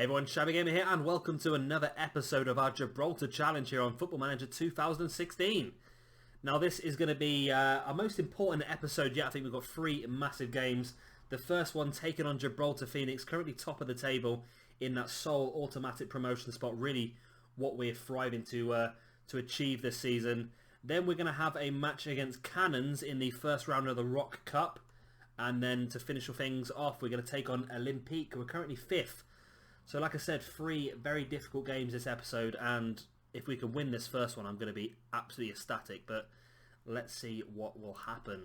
Hey everyone, Shabby Gamer here and welcome to another episode of our Gibraltar Challenge here on Football Manager 2016. Now this is going to be our most important episode yet. I think we've got three massive games. The first one taking on Gibraltar Phoenix, currently top of the table in that sole automatic promotion spot. Really what we're thriving to achieve this season. Then we're going to have a match against Cannons in the first round of the Rock Cup. And then to finish things off, we're going to take on Olympique, who are currently 5th. So like I said, three very difficult games this episode, and if we can win this first one, I'm going to be absolutely ecstatic, but let's see what will happen.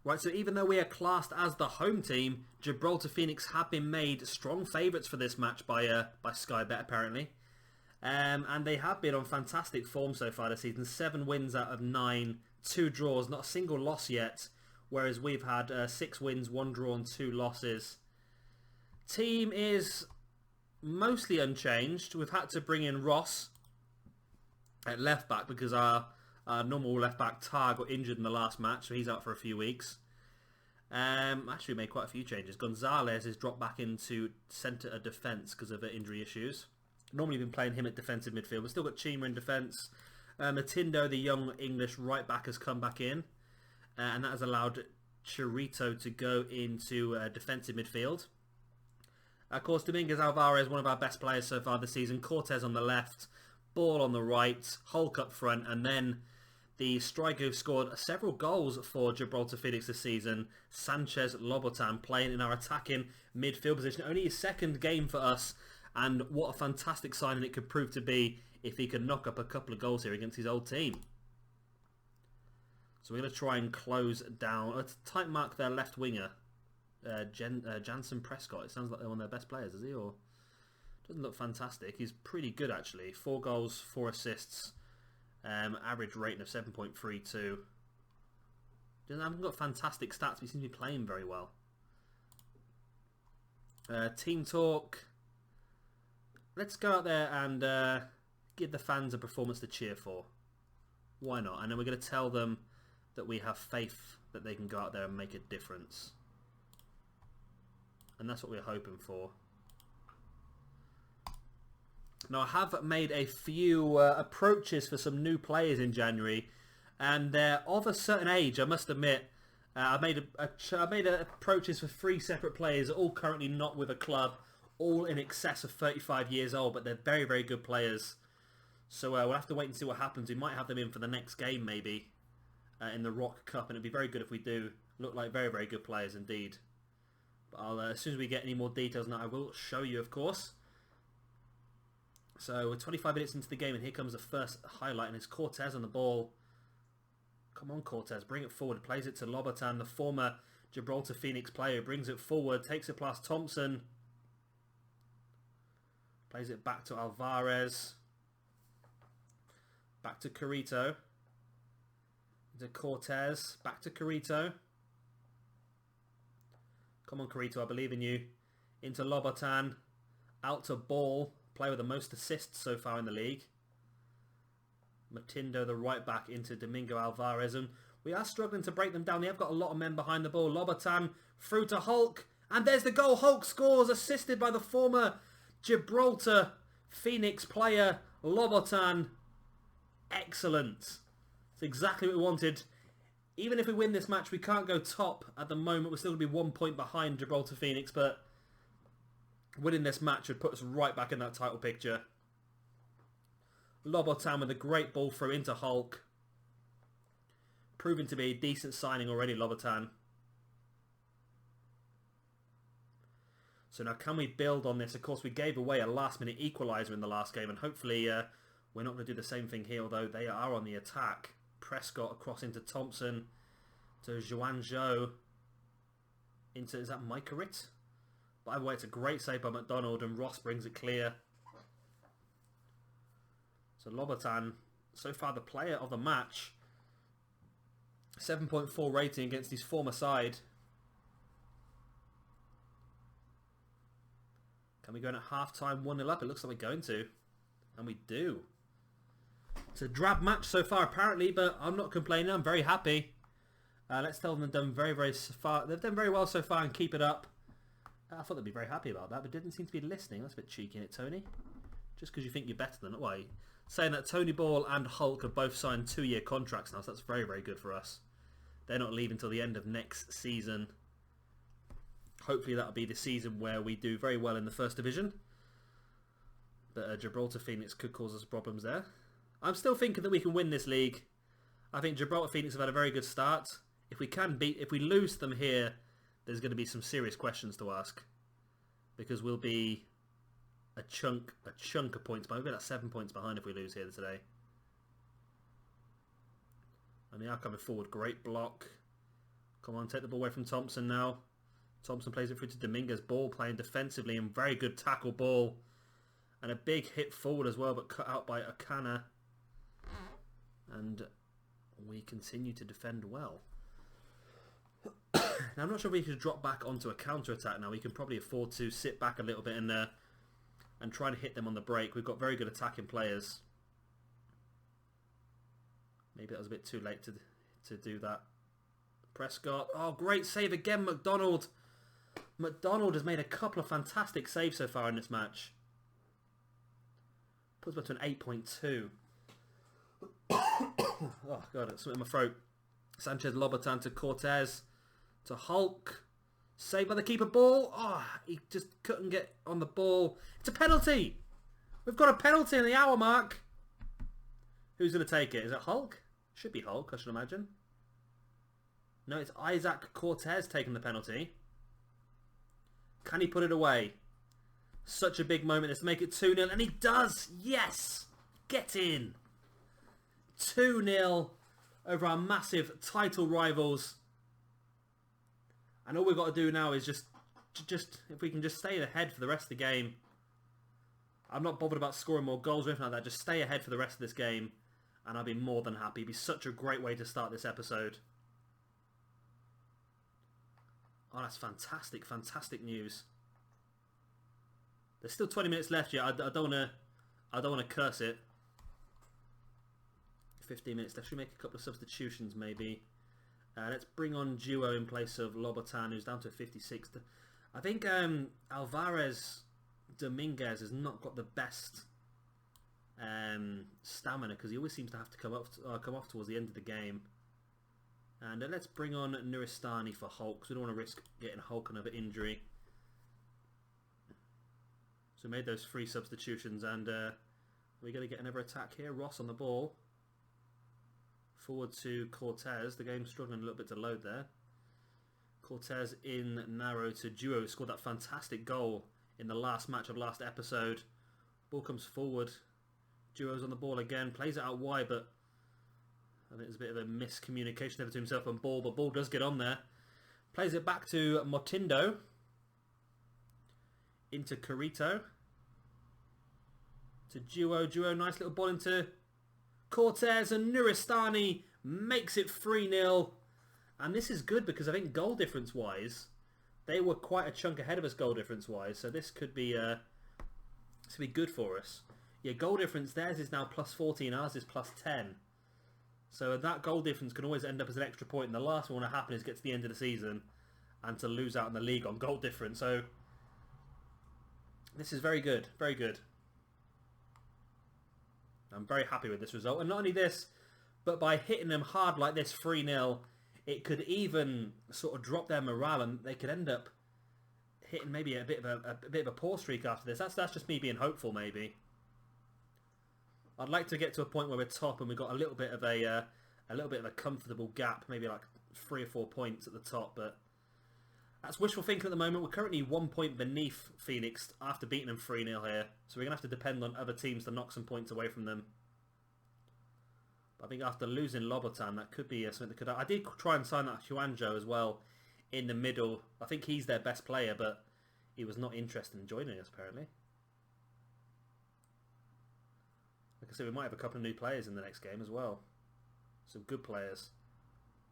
Right, so even though we are classed as the home team, Gibraltar Phoenix have been made strong favourites for this match by Sky Bet apparently. And they have been on fantastic form so far this season. 7 wins out of 9, 2 draws, not a single loss yet, whereas we've had 6 wins, 1 draw and 2 losses. Team is mostly unchanged. We've had to bring in Ross at left back because our normal left back Tar got injured in the last match, so he's out for a few weeks. Actually, we made quite a few changes. Gonzalez is dropped back into centre of defence because of injury issues. Normally been playing him at defensive midfield. We've still got Chima in defence. Matindo, the young English right back, has come back in, and that has allowed Chirito to go into defensive midfield. Of course, Dominguez Alvarez, one of our best players so far this season. Cortez on the left, Ball on the right, Hulk up front, and then the striker who scored several goals for Gibraltar Phoenix this season, Sanchez Lobotan, playing in our attacking midfield position. Only his second game for us, and what a fantastic signing it could prove to be if he could knock up a couple of goals here against his old team. So we're going to try and close down, tight mark their left winger. Jansen Prescott. It sounds like they're one of their best players, is he? Or doesn't look fantastic. He's pretty good actually. 4 goals, 4 assists, average rating of 7.32. Haven't got fantastic stats, but he seems to be playing very well. Team talk. Let's go out there and give the fans a performance to cheer for. Why not? And then we're going to tell them that we have faith that they can go out there and make a difference. And that's what we're hoping for. Now I have made a few approaches for some new players in January, and they're of a certain age. I must admit, I made approaches for 3 separate players, all currently not with a club, all in excess of 35 years old, but they're very, very good players. So we'll have to wait and see what happens. We might have them in for the next game, maybe, in the Rock Cup, and it'd be very good if we do. Look like very, very good players indeed. But as soon as we get any more details now, I will show you, of course. So we're 25 minutes into the game, and here comes the first highlight, and it's Cortez on the ball. Come on, Cortez, bring it forward. Plays it to Lobotan, the former Gibraltar Phoenix player. Brings it forward, takes it past Thompson. Plays it back to Alvarez. Back to Chirito. To Cortez. Back to Chirito. Come on, Chirito, I believe in you. Into Lobotan. Out to Ball. Player with the most assists so far in the league. Matindo, the right back, into Domingo Alvarez. And we are struggling to break them down. They have got a lot of men behind the ball. Lobotan through to Hulk. And there's the goal. Hulk scores, assisted by the former Gibraltar Phoenix player, Lobotan. Excellent. It's exactly what we wanted. Even if we win this match, we can't go top at the moment. We're still going to be 1 point behind Gibraltar Phoenix, but winning this match would put us right back in that title picture. Lobotan with a great ball through into Hulk. Proving to be a decent signing already, Lobotan. So now can we build on this? Of course, we gave away a last-minute equaliser in the last game, and hopefully we're not going to do the same thing here, although they are on the attack. Prescott across into Thompson, to Joan Zhou, into, is that Mikarit? By the way, it's a great save by McDonald, and Ross brings it clear. So Lobotan, so far the player of the match, 7.4 rating against his former side. Can we go in at half-time 1-0 up? It looks like we're going to, and we do. It's a drab match so far, apparently, but I'm not complaining. I'm very happy. Let's tell them they've done very well so far and keep it up. I thought they'd be very happy about that, but didn't seem to be listening. That's a bit cheeky, isn't it, Tony? Just because you think you're better than... Well, saying that Tony Ball and Hulk have both signed 2-year contracts now, so that's very, very good for us. They're not leaving until the end of next season. Hopefully that'll be the season where we do very well in the First Division. But Gibraltar Phoenix could cause us problems there. I'm still thinking that we can win this league. I think Gibraltar Phoenix have had a very good start. If we lose them here, there's going to be some serious questions to ask. Because we'll be a chunk of points behind. We'll be like 7 points behind if we lose here today. And they are coming forward. Great block. Come on, take the ball away from Thompson now. Thompson plays it through to Dominguez. Ball playing defensively and very good tackle ball. And a big hit forward as well, but cut out by Akana. And we continue to defend well. Now, I'm not sure if we could drop back onto a counter-attack now. We can probably afford to sit back a little bit and try and hit them on the break. We've got very good attacking players. Maybe that was a bit too late to do that. Prescott. Oh, great save again, McDonald. McDonald has made a couple of fantastic saves so far in this match. Puts us up to an 8.2. Oh, God, it's something in my throat. Sanchez Lobotan to Cortez. To Hulk. Saved by the keeper. Ball. Oh, he just couldn't get on the ball. It's a penalty. We've got a penalty in the hour mark. Who's going to take it? Is it Hulk? Should be Hulk, I should imagine. No, it's Isaac Cortez taking the penalty. Can he put it away? Such a big moment. Let's make it 2-0. And he does. Yes. Get in. 2-0 over our massive title rivals. And all we've got to do now is just if we can just stay ahead for the rest of the game. I'm not bothered about scoring more goals or anything like that. Just stay ahead for the rest of this game. And I'll be more than happy. It'd be such a great way to start this episode. Oh, that's fantastic. Fantastic news. There's still 20 minutes left yet. I don't want to curse it. 15 minutes left. Should we make a couple of substitutions maybe? Let's bring on Duo in place of Lobotan, who's down to 56. I think Alvarez Dominguez has not got the best stamina because he always seems to have to come off towards the end of the game. And let's bring on Nuristani for Hulk, because we don't want to risk getting Hulk another injury. So we made those 3 substitutions, and we're going to get another attack here. Ross on the ball. Forward to Cortez. The game's struggling a little bit to load there. Cortez in narrow to Duo, who scored that fantastic goal in the last match of last episode. Ball comes forward. Duo's on the ball again. Plays it out wide, but I think there's a bit of a miscommunication there between himself and Ball, but Ball does get on there. Plays it back to Motindo. Into Carito. To Duo. Duo, nice little ball into Cortez, and Nuristani makes it 3-0. And this is good because I think goal difference wise, they were quite a chunk ahead of us goal difference wise. So this could be good for us. Yeah, goal difference, theirs is now plus 14, ours is plus 10. So that goal difference can always end up as an extra point. And the last one to happen is get to the end of the season and to lose out in the league on goal difference. So this is very good. Very good. I'm very happy with this result. And not only this, but by hitting them hard like this 3-0, it could even sort of drop their morale and they could end up hitting maybe a bit of a poor streak after this. That's just me being hopeful maybe. I'd like to get to a point where we're top and we've got a little bit of a comfortable gap, maybe like 3 or 4 points at the top, but that's wishful thinking at the moment. We're currently 1 point beneath Phoenix after beating them 3-0 here. So we're going to have to depend on other teams to knock some points away from them. But I think after losing Lobotan, that could be something that could... I did try and sign that Juanjo as well in the middle. I think he's their best player, but he was not interested in joining us apparently. Like I said, we might have a couple of new players in the next game as well. Some good players.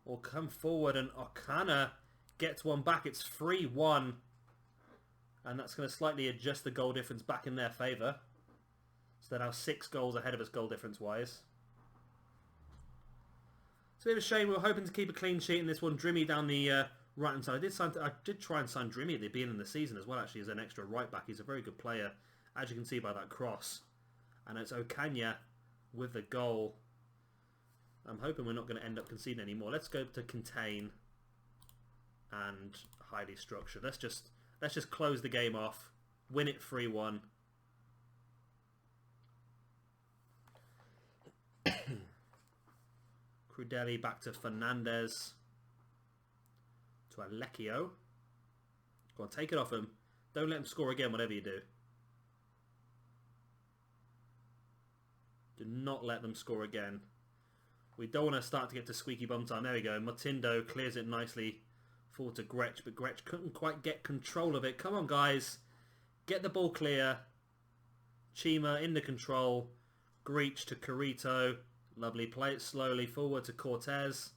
Or come forward and Okana gets one back. It's 3-1. And that's going to slightly adjust the goal difference back in their favour. So they're now 6 goals ahead of us goal difference wise. It's a bit of a shame. We were hoping to keep a clean sheet in this one. Drimmy down the right hand side. I did try and sign Drimmy at the beginning of the season as well, actually, as an extra right back. He's a very good player, as you can see by that cross. And it's Okanya with the goal. I'm hoping we're not going to end up conceding anymore. Let's go to contain and highly structured. Let's just close the game off, win it 3-1. Crudeli back to Fernandez. To Alecchio. Go on, take it off him. Don't let him score again, whatever you do. Do not let them score again. We don't want to start to get to squeaky bum time. There we go. Matindo clears it nicely forward to Gretsch, but Gretsch couldn't quite get control of it. Come on, guys. Get the ball clear. Chima in the control. Greach to Carito. Lovely. Play it slowly forward to Cortez.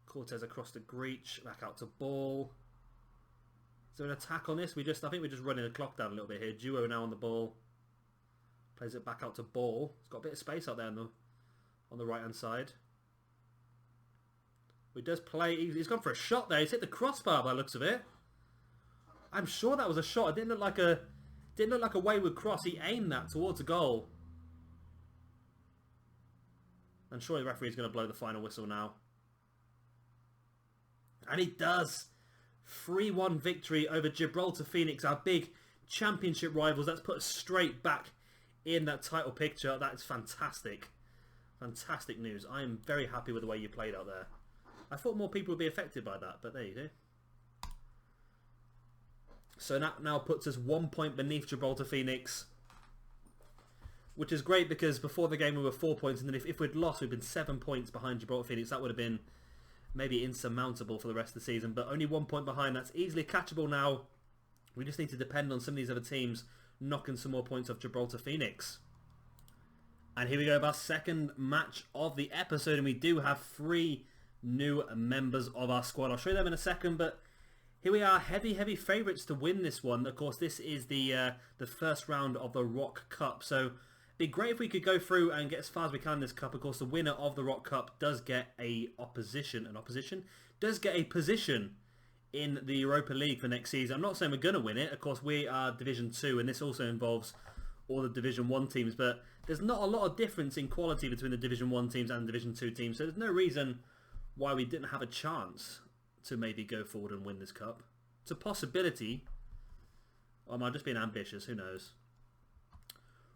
Cortez across to Greach. Back out to Ball. Is there an attack on this? I think we're just running the clock down a little bit here. Duo now on the ball. Plays it back out to Ball. It's got a bit of space out there on the right hand side. He does play. He's gone for a shot there. He's hit the crossbar by the looks of it. I'm sure that was a shot. It didn't look like a wayward cross. He aimed that towards a goal. And surely the referee is going to blow the final whistle now. And he does. 3-1 victory over Gibraltar Phoenix, our big championship rivals. That's put us straight back in that title picture. That is fantastic. Fantastic news. I am very happy with the way you played out there. I thought more people would be affected by that, but there you go. So that now puts us 1 point beneath Gibraltar Phoenix, which is great because before the game we were 4 points, and then if we'd lost, we'd been 7 points behind Gibraltar Phoenix. That would have been maybe insurmountable for the rest of the season, but only 1 point behind. That's easily catchable now. We just need to depend on some of these other teams knocking some more points off Gibraltar Phoenix. And here we go, our second match of the episode, and we do have 3 new members of our squad. I'll show you them in a second, but here we are, heavy favourites to win this one. Of course, this is the first round of the Rock Cup, so it'd be great if we could go through and get as far as we can in this cup. Of course, the winner of the Rock Cup does get does get a position in the Europa League for next season. I'm not saying we're going to win it. Of course, we are Division 2, and this also involves all the Division 1 teams, but there's not a lot of difference in quality between the Division 1 teams and the Division 2 teams, so there's no reason why we didn't have a chance to maybe go forward and win this cup. It's a possibility. Or am I just being ambitious? Who knows?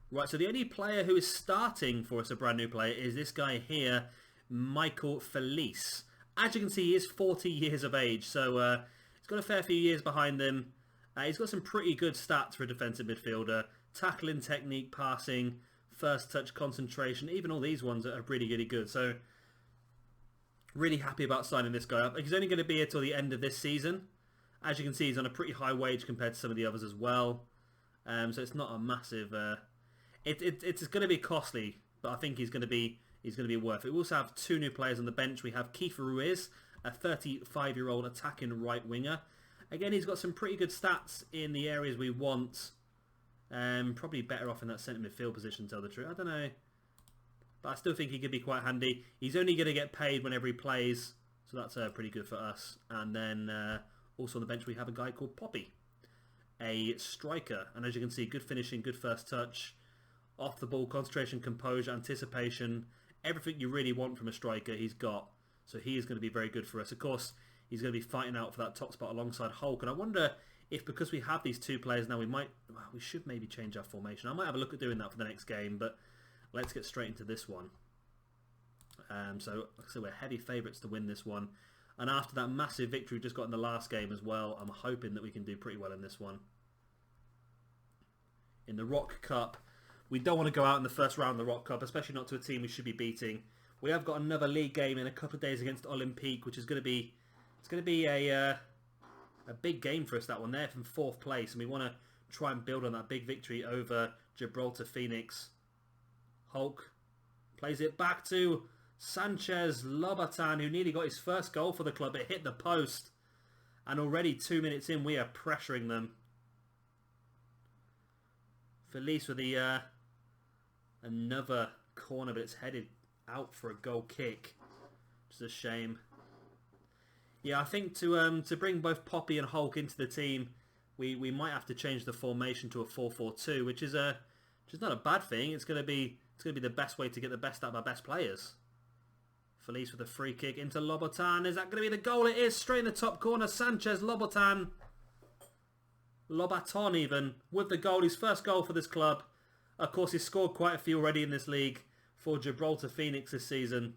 Right, so the only player who is starting for us, a brand new player, is this guy here, Michael Felice. As you can see, he is 40 years of age, so he's got a fair few years behind him. He's got some pretty good stats for a defensive midfielder. Tackling technique, passing, first touch, concentration, even all these ones are really good. So, really happy about signing this guy up. He's only going to be here till the end of this season. As you can see, he's on a pretty high wage compared to some of the others as well. So it's not a massive... It's going to be costly, but I think he's going to be worth it. We also have 2 new players on the bench. We have Kiefer Ruiz, a 35-year-old attacking right winger. Again, he's got some pretty good stats in the areas we want. Probably better off in that centre midfield position, to tell the truth. I don't know. But I still think he could be quite handy. He's only going to get paid whenever he plays, so that's pretty good for us. And then also on the bench we have a guy called Poppy, a striker. And as you can see, good finishing, good first touch, off the ball, concentration, composure, anticipation, everything you really want from a striker he's got. So he is going to be very good for us. Of course, he's going to be fighting out for that top spot alongside Hulk. And I wonder if, because we have these 2 players now, we should maybe change our formation. I might have a look at doing that for the next game, but let's get straight into this one. So, like I said, we're heavy favourites to win this one. And after that massive victory we just got in the last game as well, I'm hoping that we can do pretty well in this one. In the Rock Cup, we don't want to go out in the first round of the Rock Cup, especially not to a team we should be beating. We have got another league game in a couple of days against Olympique, which is going to be a big game for us, that one there, from 4th place, and we want to try and build on that big victory over Gibraltar Phoenix. Hulk plays it back to Sanchez Lobatin, who nearly got his first goal for the club. It hit the post, and already 2 minutes in we are pressuring them. Felice with the another corner, but it's headed out for a goal kick, which is a shame. Yeah, I think to bring both Poppy and Hulk into the team, we might have to change the formation to a 4-4-2, which is not a bad thing. It's gonna be the best way to get the best out of our best players. Felice with a free kick into Lobotan. Is that going to be the goal? It is. Straight in the top corner. Sanchez, Lobotan. Lobaton even. With the goal. His first goal for this club. Of course, he's scored quite a few already in this league for Gibraltar Phoenix this season.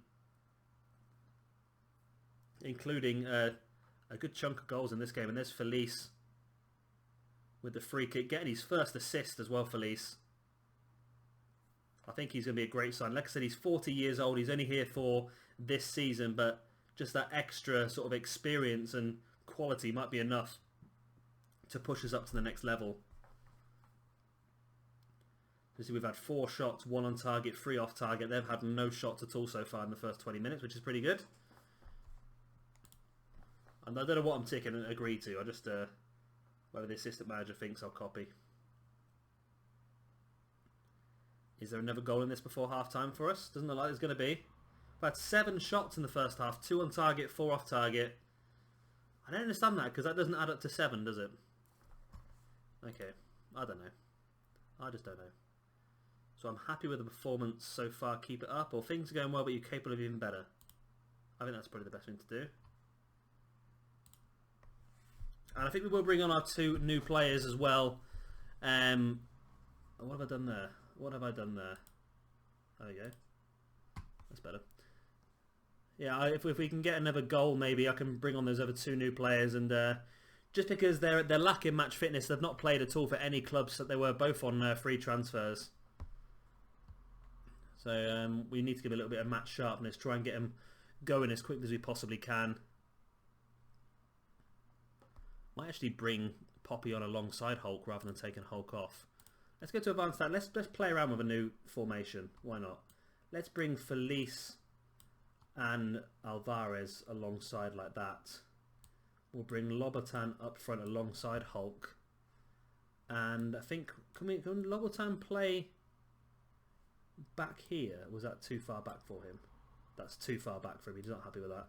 Including a good chunk of goals in this game. And there's Felice with the free kick. Getting his first assist as well, Felice. I think he's going to be a great sign. Like I said, he's 40 years old. He's only here for this season, but just that extra sort of experience and quality might be enough to push us up to the next level. You see, we've had 4 shots, 1 on target, 3 off target. They've had no shots at all so far in the first 20 minutes, which is pretty good. And I don't know what I'm ticking and agree to. I just, whether the assistant manager thinks I'll copy. Is there another goal in this before half-time for us? Doesn't look like there's going to be. We've had 7 shots in the first half. 2 on target, 4 off target. I don't understand that because that doesn't add up to 7, does it? Okay. I don't know. I just don't know. So I'm happy with the performance so far. Keep it up. Or things are going well, but you're capable of even better. I think that's probably the best thing to do. And I think we will bring on our 2 new players as well. What have I done there? What have I done there? There we go. That's better. Yeah, if we can get another goal, maybe I can bring on those other 2 new players. And just because they're lacking match fitness, they've not played at all for any clubs. So they were both on free transfers. So we need to give a little bit of match sharpness. Try and get them going as quickly as we possibly can. Might actually bring Poppy on alongside Hulk rather than taking Hulk off. Let's go to advanced stat. Let's play around with a new formation. Why not? Let's bring Felice and Alvarez alongside like that. We'll bring Lobotan up front alongside Hulk. And I think, can Lobotan play back here? Was that too far back for him? That's too far back for him. He's not happy with that.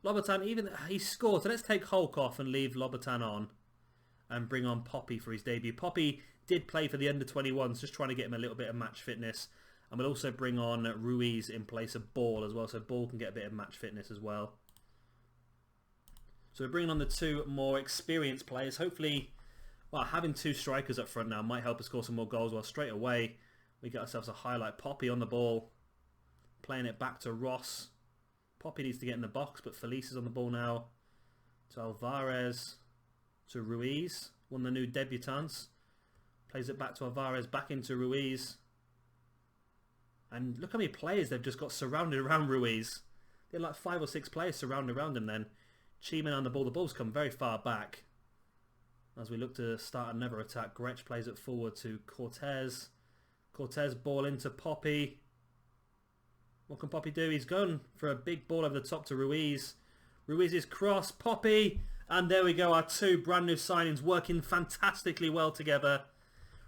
Lobotan, even he scored. So let's take Hulk off and leave Lobotan on. And bring on Poppy for his debut. Poppy did play for the under-21s, just trying to get him a little bit of match fitness. And we'll also bring on Ruiz in place of Ball as well, so Ball can get a bit of match fitness as well. So we're bringing on the 2 more experienced players. Hopefully, well, having 2 strikers up front now might help us score some more goals. Well, straight away, we get ourselves a highlight. Poppy on the ball, playing it back to Ross. Poppy needs to get in the box, but Felice is on the ball now. To Alvarez. To Ruiz, one of the new debutants. Plays it back to Alvarez, back into Ruiz. And look how many players they've just got surrounded around Ruiz. They had like 5 or 6 players surrounded around him then. Cheeman on the ball. The ball's come very far back. As we look to start another attack, Gretsch plays it forward to Cortez. Cortez ball into Poppy. What can Poppy do? He's gone for a big ball over the top to Ruiz. Ruiz's cross. Poppy. And there we go, our 2 brand new signings working fantastically well together.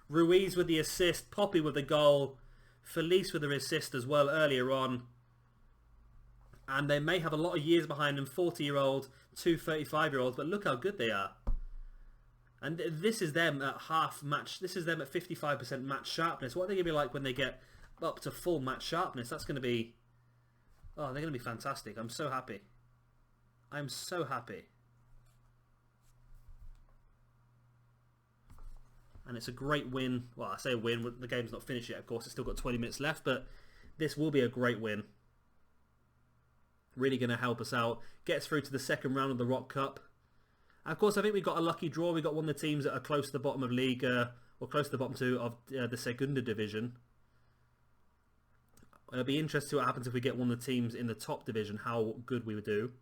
Ruiz with the assist, Poppy with the goal, Felice with the assist as well earlier on. And they may have a lot of years behind them, 40-year-old, 2 35-year-olds, but look how good they are. And this is them at half match, this is them at 55% match sharpness. What are they going to be like when they get up to full match sharpness? That's going to be, oh, they're going to be fantastic. I'm so happy. I'm so happy. And it's a great win. Well, I say a win. The game's not finished yet, of course. It's still got 20 minutes left, but this will be a great win. Really going to help us out. Gets through to the second round of the Rock Cup. And of course, I think we got a lucky draw. We got one of the teams that are close to the bottom of league, or close to the bottom 2 of the Segunda division. It'll be interesting to see what happens if we get one of the teams in the top division, how good we would do.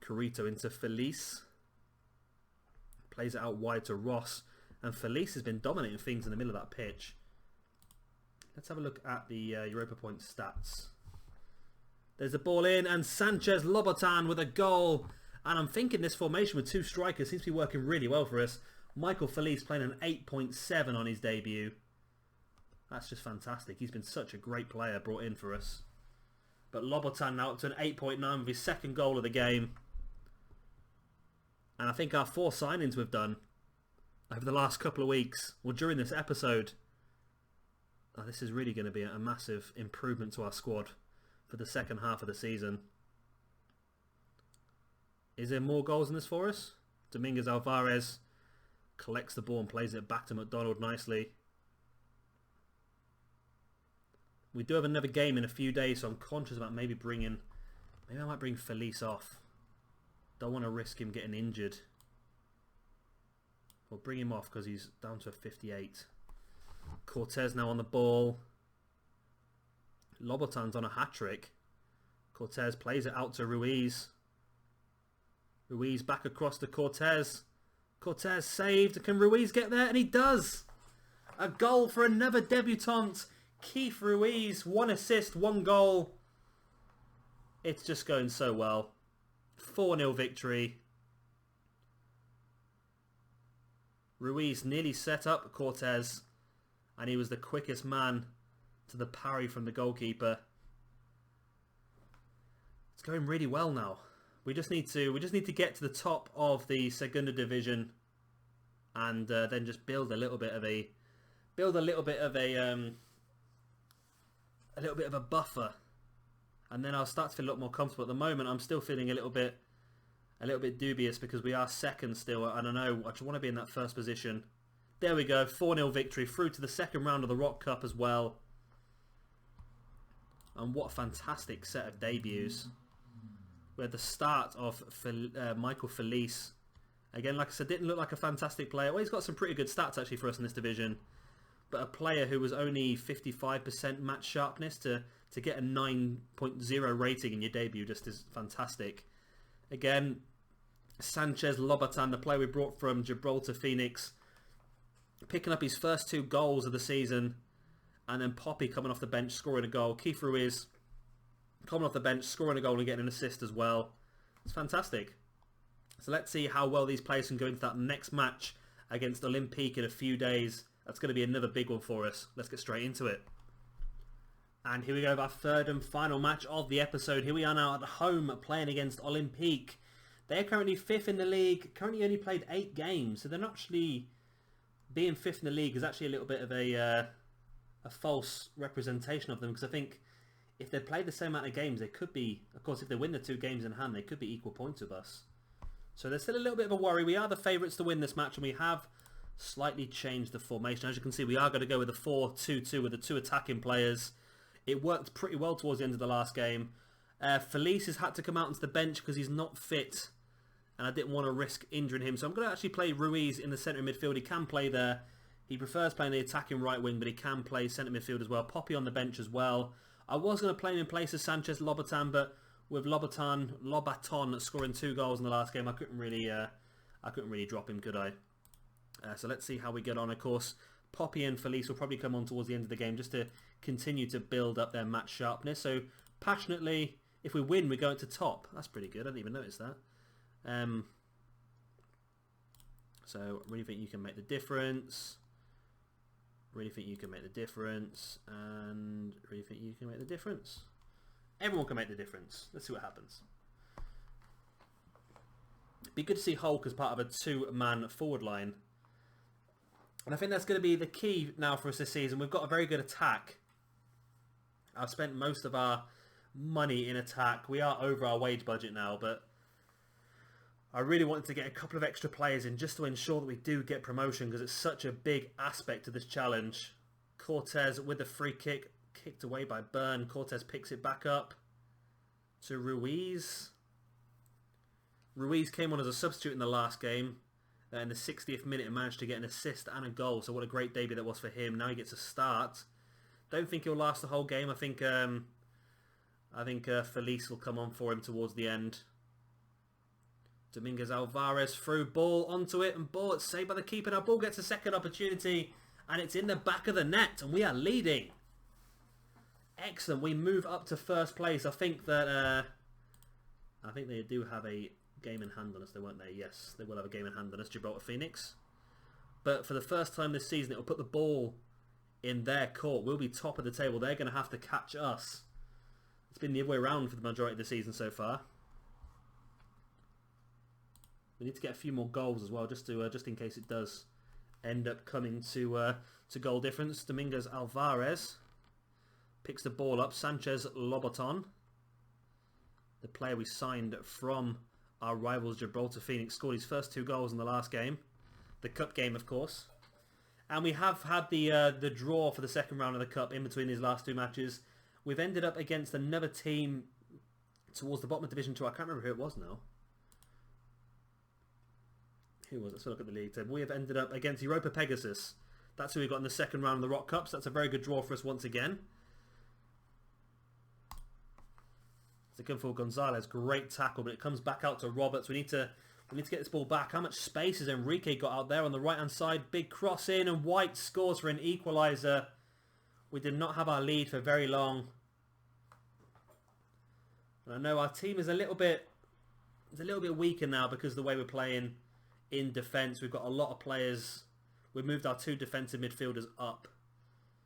Carrito into Felice. Plays it out wide to Ross. And Felice has been dominating things in the middle of that pitch. Let's have a look at the Europa Point stats. There's a ball in, and Sanchez Lobotan with a goal. And I'm thinking this formation with 2 strikers seems to be working really well for us. Michael Felice playing an 8.7 on his debut. That's just fantastic. He's been such a great player brought in for us. But Lobotan now up to an 8.9 with his second goal of the game. And I think our 4 signings we've done over the last couple of weeks, or during this episode, this is really going to be a massive improvement to our squad for the second half of the season. Is there more goals in this for us? Dominguez Alvarez collects the ball and plays it back to McDonald nicely. We do have another game in a few days, so I'm conscious about maybe I might bring Felice off. Don't want to risk him getting injured. We'll bring him off because he's down to a 58. Cortez now on the ball. Lobotan's on a hat-trick. Cortez plays it out to Ruiz. Ruiz back across to Cortez. Cortez saved. Can Ruiz get there? And he does. A goal for another debutant. Keith Ruiz. 1 assist, 1 goal. It's just going so well. 4-0 victory. Ruiz nearly set up Cortez. And he was the quickest man to the parry from the goalkeeper. It's going really well now. We just need to get to the top of the Segunda Division, and then just build a little bit of a buffer, and then I'll start to feel a lot more comfortable. At the moment, I'm still feeling a little bit dubious because we are second still. I don't know. I just want to be in that first position. There we go. 4-0 victory through to the second round of the Rock Cup as well. And what a fantastic set of debuts. We had the start of Michael Felice. Again, like I said, didn't look like a fantastic player. Well, he's got some pretty good stats actually for us in this division. But a player who was only 55% match sharpness to get a 9.0 rating in your debut just is fantastic. Again, Sanchez Lobotan, the player we brought from Gibraltar Phoenix, picking up his first 2 goals of the season. And then Poppy coming off the bench, scoring a goal. Keith Ruiz coming off the bench, scoring a goal and getting an assist as well. It's fantastic. So let's see how well these players can go into that next match against Olympique in a few days. That's going to be another big one for us. Let's get straight into it. And here we go with our third and final match of the episode. Here we are now at home playing against Olympique. They're currently 5th in the league. Currently only played 8 games. So they're not actually... Being 5th in the league is actually a little bit of a false representation of them, because I think if they play the same amount of games, they could be, of course, if they win the 2 games in hand, they could be equal points with us. So there's still a little bit of a worry. We are the favourites to win this match, and we have slightly changed the formation. As you can see, we are going to go with a 4-2-2 with the 2 attacking players. It worked pretty well towards the end of the last game. Felice has had to come out onto the bench because he's not fit, and I didn't want to risk injuring him. So I'm going to actually play Ruiz in the centre midfield. He can play there. He prefers playing the attacking right wing, but he can play centre midfield as well. Poppy on the bench as well. I was going to play him in place of Sanchez Lobotan, but with Lobaton scoring 2 goals in the last game, I couldn't really drop him, could I? So let's see how we get on. Of course, Poppy and Felice will probably come on towards the end of the game just to continue to build up their match sharpness. So passionately, if we win, we go into top. That's pretty good. I didn't even notice that. So I really think you can make the difference. Really think you can make the difference, and really think you can make the difference. Everyone can make the difference. Let's see what happens. Be good to see Hulk as part of a 2-man forward line. And I think that's going to be the key now for us this season. We've got a very good attack. I've spent most of our money in attack. We are over our wage budget now, but I really wanted to get a couple of extra players in just to ensure that we do get promotion, because it's such a big aspect of this challenge. Cortez with the free kick, kicked away by Byrne. Cortez picks it back up to Ruiz. Ruiz came on as a substitute in the last game. In the 60th minute and managed to get an assist and a goal. So what a great debut that was for him. Now he gets a start. Don't think he'll last the whole game. I think Felice will come on for him towards the end. Dominguez Alvarez through, ball onto it, and ball, it's saved by the keeper. Now ball gets a second opportunity, and it's in the back of the net, and we are leading. Excellent. We move up to first place. I think that I think they do have a game in hand on us, won't they? Yes, they will have a game in hand on us, Gibraltar Phoenix. But for the first time this season, it will put the ball in their court. We'll be top of the table. They're going to have to catch us. It's been the other way around for the majority of the season so far. We need to get a few more goals as well, just in case it does end up coming to goal difference. Domingos Alvarez picks the ball up. Sanchez Lobaton, the player we signed from our rivals Gibraltar Phoenix, scored his first 2 goals in the last game. The cup game, of course. And we have had the draw for the second round of the cup in between these last 2 matches. We've ended up against another team towards the bottom of Division 2. I can't remember who it was now. Who was it? Let's look at the league table. We have ended up against Europa Pegasus. That's who we got in the second round of the Rock Cups. That's a very good draw for us once again. Zagunfo Gonzalez, great tackle, but it comes back out to Roberts. We need to get this ball back. How much space has Enrique got out there on the right hand side? Big cross in, and White scores for an equaliser. We did not have our lead for very long. And I know our team is a little bit weaker now because of the way we're playing in defence. We've got a lot of players. We've moved our 2 defensive midfielders up.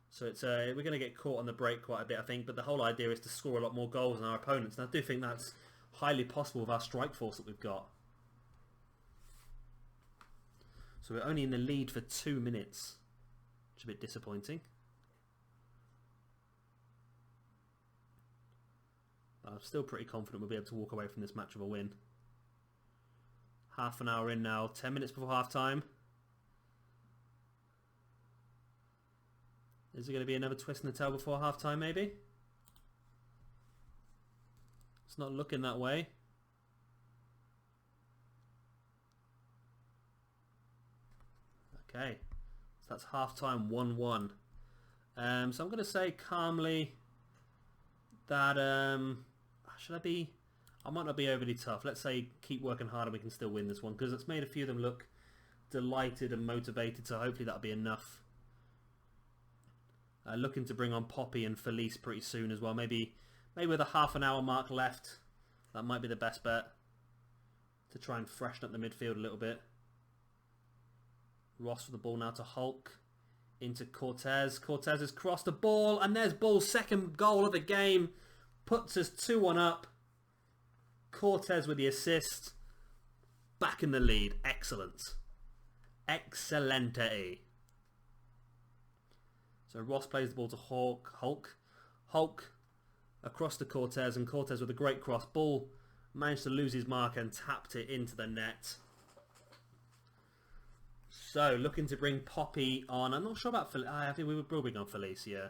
So it's we're going to get caught on the break quite a bit, I think. But the whole idea is to score a lot more goals than our opponents. And I do think that's highly possible with our strike force that we've got. So we're only in the lead for 2 minutes, which is a bit disappointing. But I'm still pretty confident we'll be able to walk away from this match with a win. Half an hour in now, 10 minutes before half time. Is there going to be another twist in the tail before half time, maybe? It's not looking that way. Okay, so that's half time, 1-1. So I'm going to say calmly that I might not be overly tough. Let's say keep working hard and we can still win this one, because it's made a few of them look delighted and motivated, so hopefully that'll be enough. Looking to bring on Poppy and Felice pretty soon as well. Maybe with a half an hour mark left, that might be the best bet to try and freshen up the midfield a little bit. Ross with the ball now to Hulk. Into Cortez. Cortez has crossed the ball, and there's Bull's second goal of the game. Puts us 2-1 up. Cortez with the assist. Back in the lead. Excellent. Excelente. So Ross plays the ball to Hulk across to Cortez, and Cortez with a great cross. Bull managed to lose his mark and tapped it into the net. So looking to bring Poppy on. I'm not sure about Felice. I think we were bring on Felice, yeah.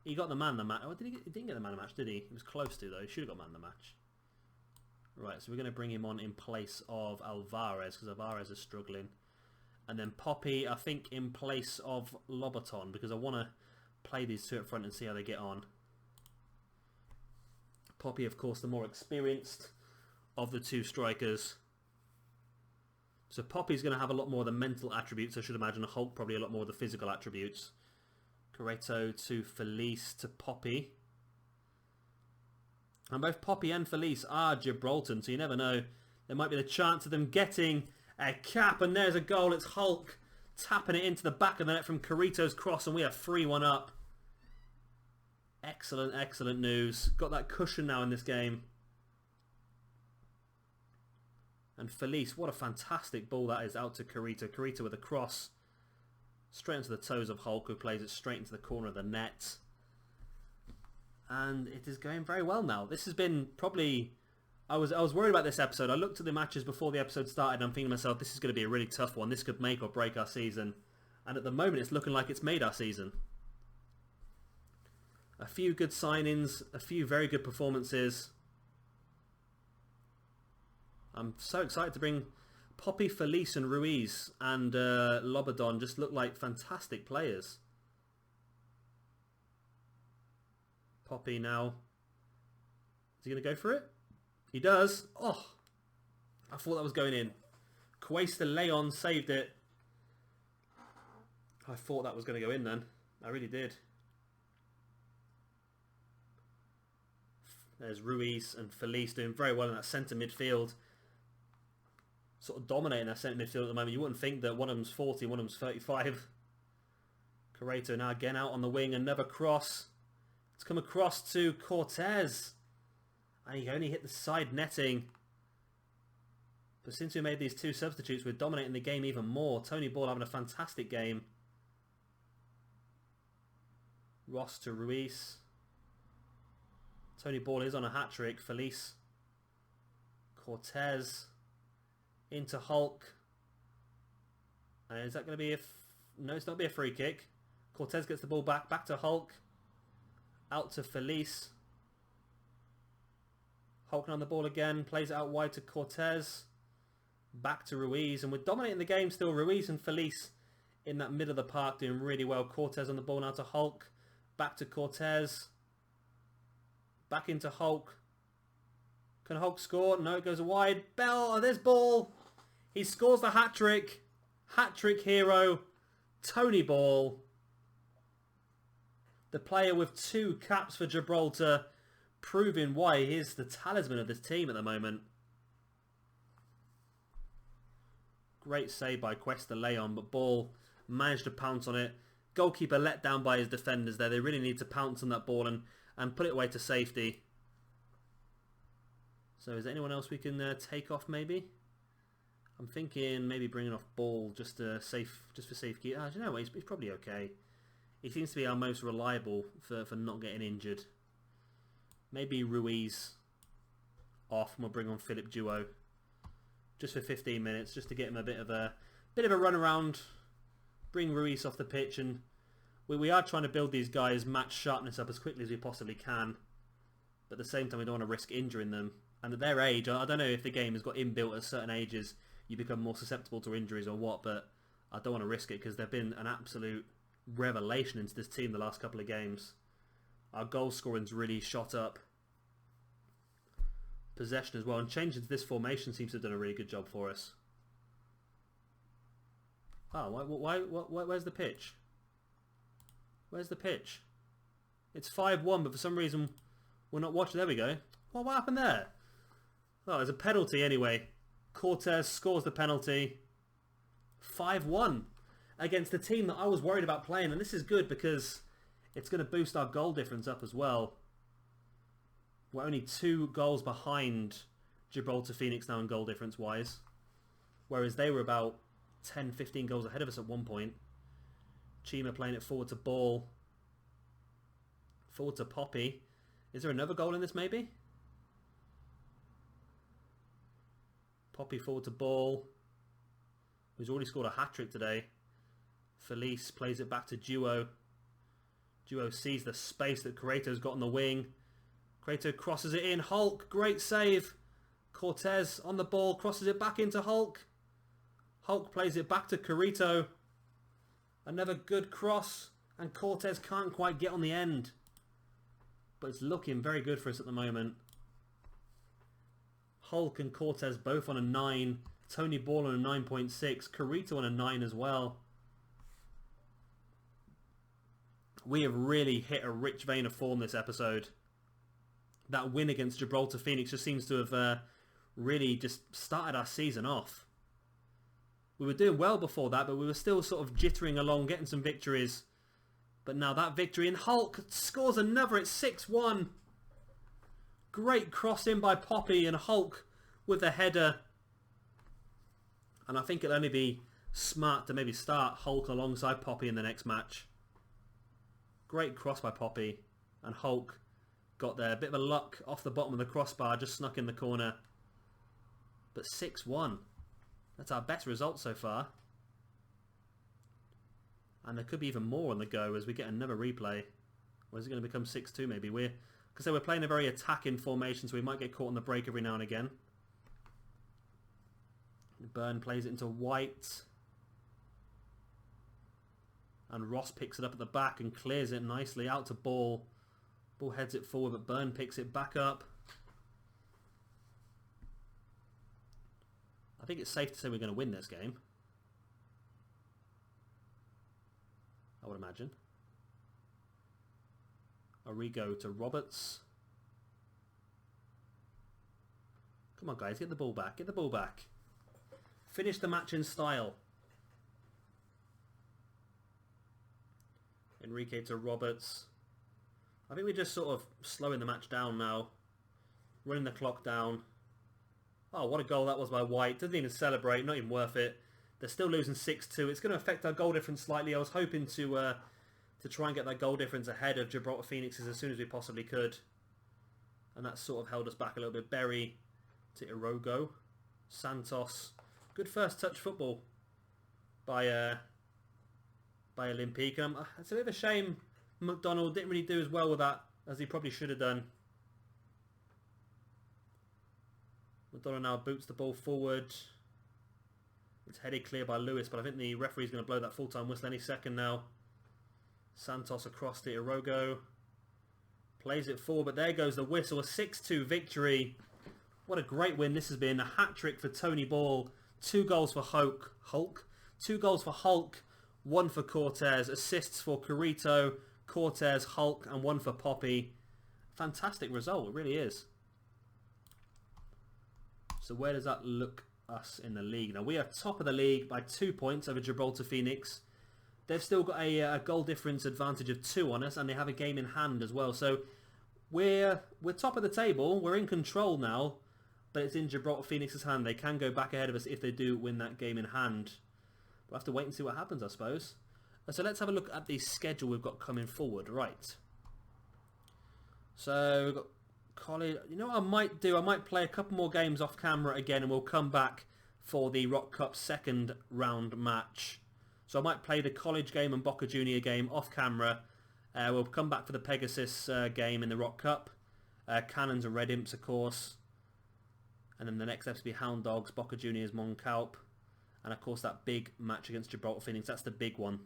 He got the man of the match. Oh, he didn't get the man of the match, did he? He was close to, though. He should have got man of the match. Right, so we're going to bring him on in place of Alvarez, because Alvarez is struggling. And then Poppy, I think, in place of Lobaton, because I want to play these 2 up front and see how they get on. Poppy, of course, the more experienced of the 2 strikers. So Poppy's going to have a lot more of the mental attributes, I should imagine. Hulk probably a lot more of the physical attributes. Correto to Felice to Poppy. And both Poppy and Felice are Gibraltar, so you never know. There might be the chance of them getting a cap, and there's a goal. It's Hulk tapping it into the back of the net from Correto's cross, and we are 3-1 up. Excellent, excellent news. Got that cushion now in this game. And Felice, what a fantastic ball that is out to Correto. Correto with a cross straight into the toes of Hulk, who plays it straight into the corner of the net. And it is going very well now. This has been probably... I was worried about this episode. I looked at the matches before the episode started, and I'm thinking to myself, this is going to be a really tough one. This could make or break our season. And at the moment, it's looking like it's made our season. A few good signings, a few very good performances. I'm so excited to bring Poppy, Felice and Ruiz and Lobadon. Just look like fantastic players. Poppy now. Is he going to go for it? He does. Oh, I thought that was going in. Cuesta Leon saved it. I thought that was going to go in then. I really did. There's Ruiz and Felice doing very well in that centre midfield. Sort of dominating that centre midfield at the moment. You wouldn't think that one of them's 40 and one of them's 35. Correto now again out on the wing. Another cross. It's come across to Cortez. And he only hit the side netting. But since we made these 2 substitutes, we're dominating the game even more. Tony Ball having a fantastic game. Ross to Ruiz. Tony Ball is on a hat-trick. Felice. Cortez. Into Hulk. And is that going to be a... No, it's not going to be a free kick. Cortez gets the ball back. Back to Hulk. Out to Felice. Hulk on the ball again. Plays it out wide to Cortez. Back to Ruiz. And we're dominating the game still. Ruiz and Felice in that middle of the park doing really well. Cortez on the ball now to Hulk. Back to Cortez. Back into Hulk. Can Hulk score? No, it goes wide. Bell, oh, there's Ball. He scores the hat-trick. Hat-trick hero, Tony Ball. The player with 2 caps for Gibraltar, proving why he is the talisman of this team at the moment. Great save by Cuesta Leon, but Ball managed to pounce on it. Goalkeeper let down by his defenders there. They really need to pounce on that ball and put it away to safety. So is there anyone else we can take off maybe? I'm thinking maybe bringing off Ball just for safekeeping. Do you know what? He's probably okay. He seems to be our most reliable for not getting injured. Maybe Ruiz off and we'll bring on Philip Duo. Just for 15 minutes, just to get him a bit of a run around. Bring Ruiz off the pitch, and we are trying to build these guys' match sharpness up as quickly as we possibly can. But at the same time, we don't want to risk injuring them. And at their age, I don't know if the game has got inbuilt at certain ages, you become more susceptible to injuries or what, but I don't want to risk it because they've been an absolute revelation into this team the last couple of games. Our goal scoring's really shot up. Possession as well, and changing to this formation seems to have done a really good job for us. Oh, where's the pitch? Where's the pitch? It's 5-1, but for some reason we're not watching. There we go. What happened there? Oh, there's a penalty anyway. Cortez scores the penalty. 5-1 against the team that I was worried about playing, and this is good because it's going to boost our goal difference up as well. We're only 2 goals behind Gibraltar Phoenix now in goal difference wise, whereas they were about 10-15 goals ahead of us at one point. Chima playing it forward to Ball. Forward to Poppy. Is there another goal in this maybe? Poppy forward to Ball, who's already scored a hat-trick today. Felice plays it back to Duo. Duo sees the space that Creato's got on the wing. Creato crosses it in. Hulk, great save. Cortez on the ball, crosses it back into Hulk. Hulk plays it back to Carito. Another good cross, and Cortez can't quite get on the end. But it's looking very good for us at the moment. Hulk and Cortez both on a 9. Tony Ball on a 9.6. Carito on a 9 as well. We have really hit a rich vein of form this episode. That win against Gibraltar Phoenix just seems to have really just started our season off. We were doing well before that, but we were still sort of jittering along, getting some victories. But now that victory, and Hulk scores another. It's 6-1. Great cross in by Poppy, and Hulk with a header. And I think it'll only be smart to maybe start Hulk alongside Poppy in the next match. Great cross by Poppy, and Hulk got there. A bit of a luck off the bottom of the crossbar, just snuck in the corner. But 6-1. That's our best result so far. And there could be even more on the go as we get another replay. Or is it going to become 6-2 maybe? We're playing a very attacking formation, so we might get caught on the break every now and again. Byrne plays it into White. And Ross picks it up at the back and clears it nicely out to Ball. Ball heads it forward, but Byrne picks it back up. I think it's safe to say we're going to win this game. I would imagine. Arrigo to Roberts. Come on, guys, get the ball back. Get the ball back. Finish the match in style. Enrique to Roberts. I think we're just sort of slowing the match down now. Running the clock down. Oh, what a goal that was by White. Doesn't even celebrate. Not even worth it. They're still losing 6-2. It's going to affect our goal difference slightly. I was hoping to try and get that goal difference ahead of Gibraltar Phoenixes as soon as we possibly could. And that sort of held us back a little bit. Berry to Irogo. Santos. Good first touch football by Olympique. It's a bit of a shame McDonald didn't really do as well with that as he probably should have done. McDonald now boots the ball forward. It's headed clear by Lewis, but I think the referee's going to blow that full-time whistle any second now. Santos across to Irogo. Plays it forward, but there goes the whistle. A 6-2 victory. What a great win this has been. A hat-trick for Tony Ball. 2 goals for Hulk. 2 goals for Hulk. 1 for Cortez. Assists for Carrito, Cortez, Hulk, and 1 for Poppy. Fantastic result. It really is. So where does that look us in the league? Now we are top of the league by 2 points over Gibraltar Phoenix. They've still got a goal difference advantage of 2 on us, and they have a game in hand as well. So we're top of the table. We're in control now, but it's in Gibraltar Phoenix's hand. They can go back ahead of us if they do win that game in hand. We'll have to wait and see what happens, I suppose. So let's have a look at the schedule we've got coming forward. Right. So we've got college. You know what I might do? I might play a couple more games off camera again, and we'll come back for the Rock Cup second round match. So I might play the college game and Boca Junior game off camera. We'll come back for the Pegasus game in the Rock Cup. Cannons and Red Imps, of course. And then the next episode will be Hound Dogs, Boca Juniors, Moncalp. And of course that big match against Gibraltar Phoenix. That's the big one.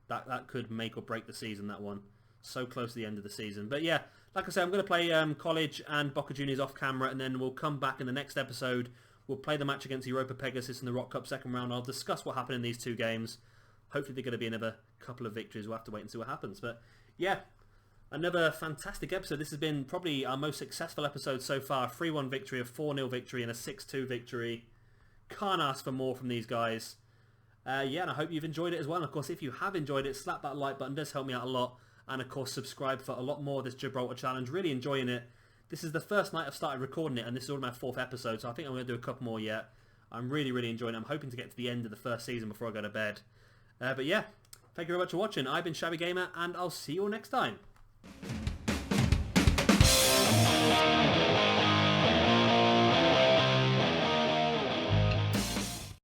That could make or break the season, that one. So close to the end of the season. But yeah, like I said, I'm going to play college and Boca Juniors off camera. And then we'll come back in the next episode. We'll play the match against Europa Pegasus in the Rock Cup second round. I'll discuss what happened in these 2 games. Hopefully they're going to be another couple of victories. We'll have to wait and see what happens. But yeah, another fantastic episode. This has been probably our most successful episode so far. 3-1 victory, a 4-0 victory, and a 6-2 victory. Can't ask for more from these guys. Yeah, and I hope you've enjoyed it as well. And of course, if you have enjoyed it, slap that like button. It does help me out a lot. And of course, subscribe for a lot more of this Gibraltar Challenge. Really enjoying it. This is the first night I've started recording it, and this is only my 4th episode. So I think I'm going to do a couple more yet. I'm really, really enjoying it. I'm hoping to get to the end of the first season before I go to bed. But yeah, thank you very much for watching. I've been Shabby Gamer, and I'll see you all next time.